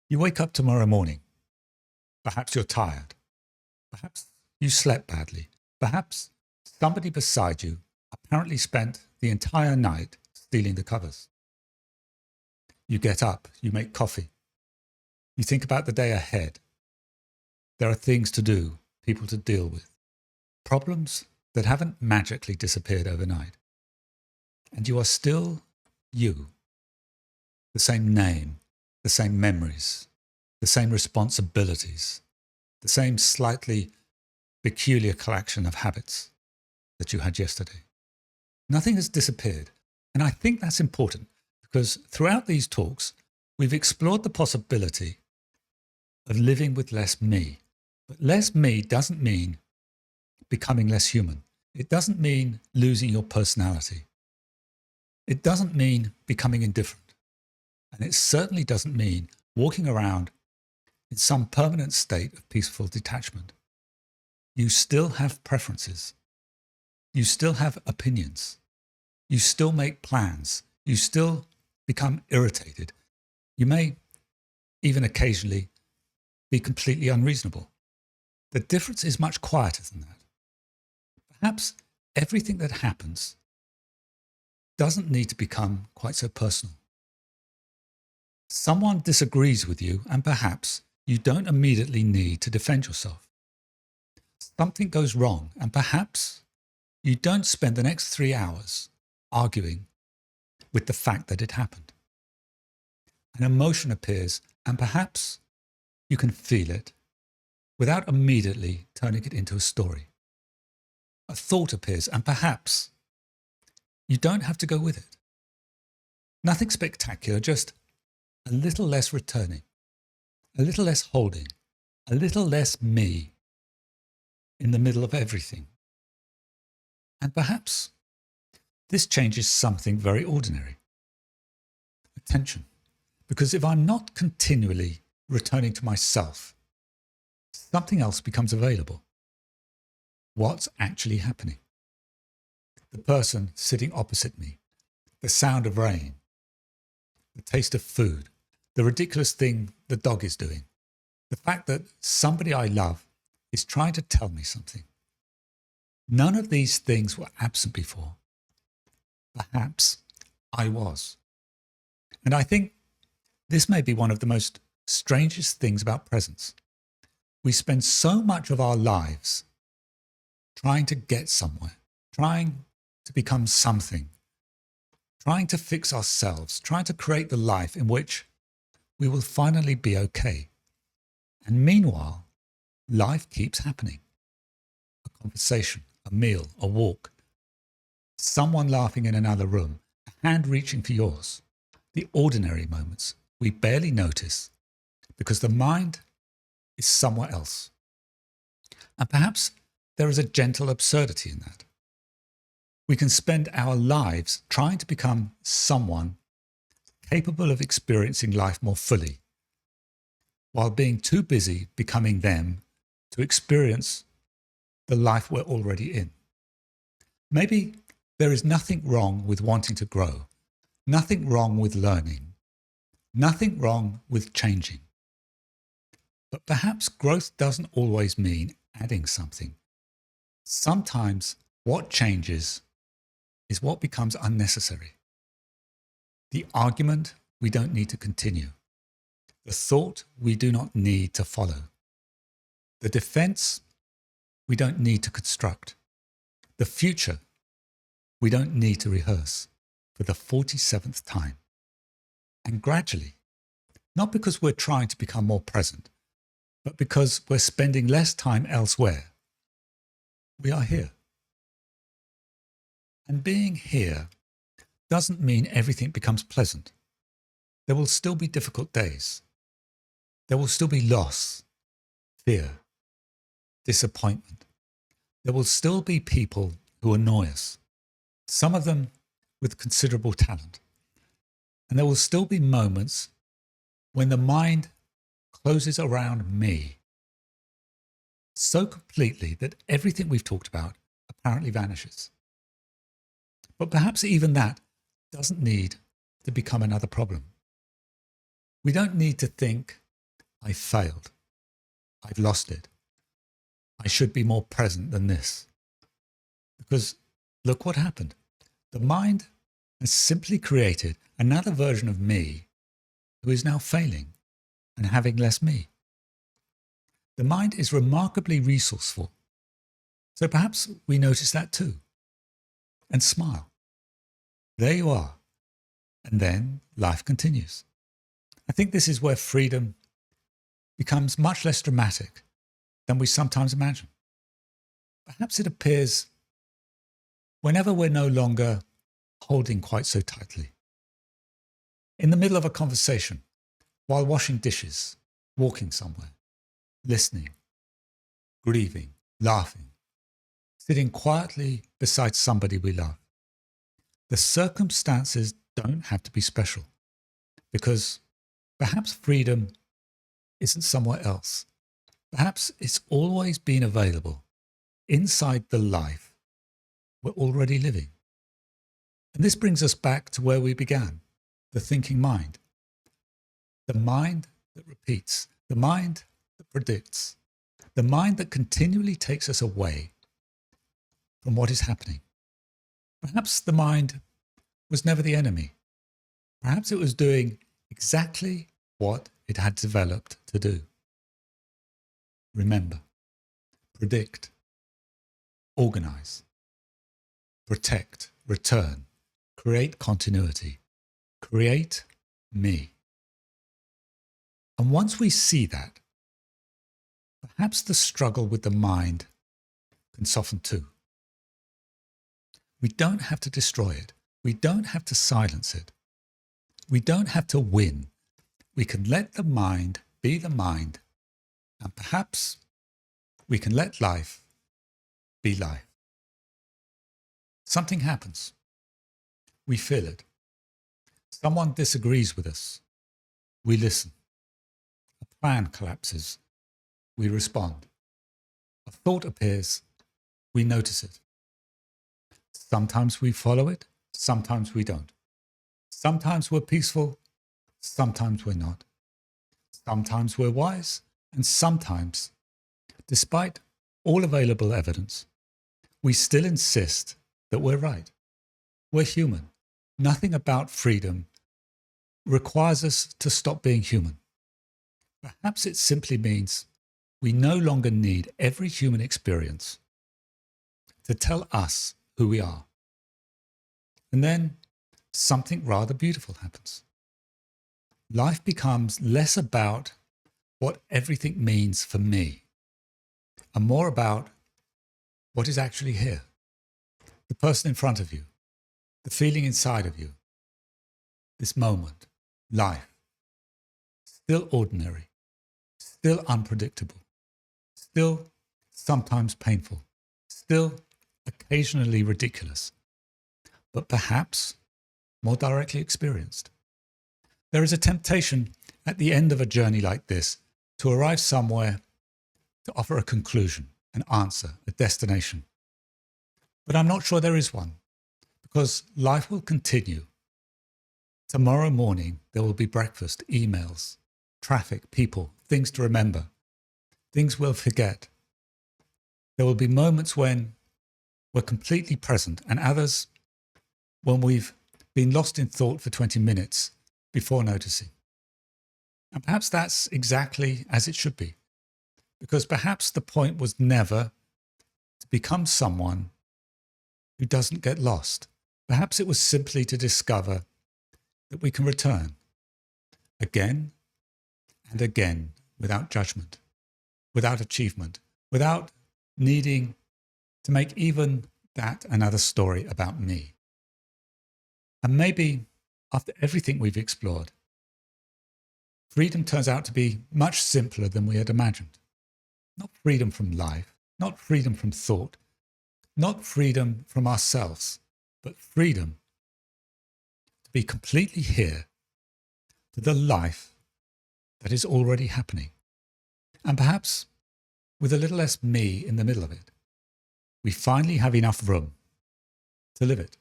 You wake up tomorrow morning. Perhaps you're tired. Perhaps you slept badly. Perhaps somebody beside you apparently spent the entire night stealing the covers. You get up, you make coffee. You think about the day ahead. There are things to do, people to deal with, problems that haven't magically disappeared overnight. And you are still you. The same name, the same memories, the same responsibilities, the same slightly peculiar collection of habits that you had yesterday. Nothing has disappeared. And I think that's important because throughout these talks, we've explored the possibility of living with less me. But less me doesn't mean becoming less human. It doesn't mean losing your personality. It doesn't mean becoming indifferent. And it certainly doesn't mean walking around in some permanent state of peaceful detachment. You still have preferences. You still have opinions. You still make plans. You still become irritated. You may even occasionally be completely unreasonable. The difference is much quieter than that. Perhaps everything that happens doesn't need to become quite so personal. Someone disagrees with you, and perhaps you don't immediately need to defend yourself. Something goes wrong, and perhaps you don't spend the next 3 hours arguing with the fact that it happened. An emotion appears, and perhaps you can feel it without immediately turning it into a story. A thought appears, and perhaps you don't have to go with it. Nothing spectacular, just a little less returning, a little less holding, a little less me in the middle of everything. And perhaps this changes something very ordinary. Attention. Because if I'm not continually returning to myself, something else becomes available. What's actually happening? The person sitting opposite me, the sound of rain, the taste of food, the ridiculous thing the dog is doing, the fact that somebody I love is trying to tell me something. None of these things were absent before. Perhaps I was. And I think this may be one of the most strangest things about presence. We spend so much of our lives trying to get somewhere, trying to become something, trying to fix ourselves, trying to create the life in which we will finally be okay. And meanwhile, life keeps happening. A conversation, a meal, a walk, someone laughing in another room, a hand reaching for yours. The ordinary moments we barely notice because the mind is somewhere else. And perhaps there is a gentle absurdity in that. We can spend our lives trying to become someone capable of experiencing life more fully, while being too busy becoming them to experience the life we're already in. Maybe there is nothing wrong with wanting to grow, nothing wrong with learning, nothing wrong with changing. But perhaps growth doesn't always mean adding something. Sometimes what changes is what becomes unnecessary. The argument we don't need to continue. The thought we do not need to follow. The defense we don't need to construct. The future we don't need to rehearse for the 47th time. And gradually, not because we're trying to become more present, but because we're spending less time elsewhere, we are here. And being here doesn't mean everything becomes pleasant. There will still be difficult days. There will still be loss, fear, disappointment. There will still be people who annoy us, some of them with considerable talent. And there will still be moments when the mind closes around me so completely that everything we've talked about apparently vanishes. But perhaps even that doesn't need to become another problem. We don't need to think I failed. I've lost it. I should be more present than this. Because look what happened. The mind has simply created another version of me who is now failing and having less me. The mind is remarkably resourceful. So perhaps we notice that too and smile. There you are. And then life continues. I think this is where freedom becomes much less dramatic than we sometimes imagine. Perhaps it appears whenever we're no longer holding quite so tightly. In the middle of a conversation, while washing dishes, walking somewhere, listening, grieving, laughing, sitting quietly beside somebody we love. The circumstances don't have to be special, because perhaps freedom isn't somewhere else. Perhaps it's always been available inside the life we're already living. And this brings us back to where we began, the thinking mind. The mind that repeats, the mind that predicts, the mind that continually takes us away from what is happening. Perhaps the mind was never the enemy. Perhaps it was doing exactly what it had developed to do. Remember, predict, organize, protect, return, create continuity, create me. And once we see that, perhaps the struggle with the mind can soften too. We don't have to destroy it. We don't have to silence it. We don't have to win. We can let the mind be the mind, and perhaps we can let life be life. Something happens. We feel it. Someone disagrees with us. We listen. A plan collapses. We respond. A thought appears. We notice it. Sometimes we follow it. Sometimes we don't. Sometimes we're peaceful. Sometimes we're not. Sometimes we're wise. And sometimes, despite all available evidence, we still insist that we're right. We're human. Nothing about freedom requires us to stop being human. Perhaps it simply means we no longer need every human experience to tell us who we are. And then something rather beautiful happens. Life becomes less about what everything means for me and more about what is actually here. The person in front of you, the feeling inside of you, this moment, life, still ordinary, still unpredictable, still sometimes painful, still occasionally ridiculous, but perhaps more directly experienced. There is a temptation at the end of a journey like this to arrive somewhere to offer a conclusion, an answer, a destination. But I'm not sure there is one, because life will continue. Tomorrow morning, there will be breakfast, emails, traffic, people, things to remember, things we'll forget. There will be moments when we're completely present and others when we've been lost in thought for 20 minutes before noticing. And perhaps that's exactly as it should be, because perhaps the point was never to become someone who doesn't get lost. Perhaps it was simply to discover that we can return again and again without judgment, without achievement, without needing to make even that another story about me. And maybe after everything we've explored, freedom turns out to be much simpler than we had imagined. Not freedom from life, not freedom from thought, not freedom from ourselves, but freedom to be completely here to the life that is already happening. And perhaps with a little less me in the middle of it, we finally have enough room to live it.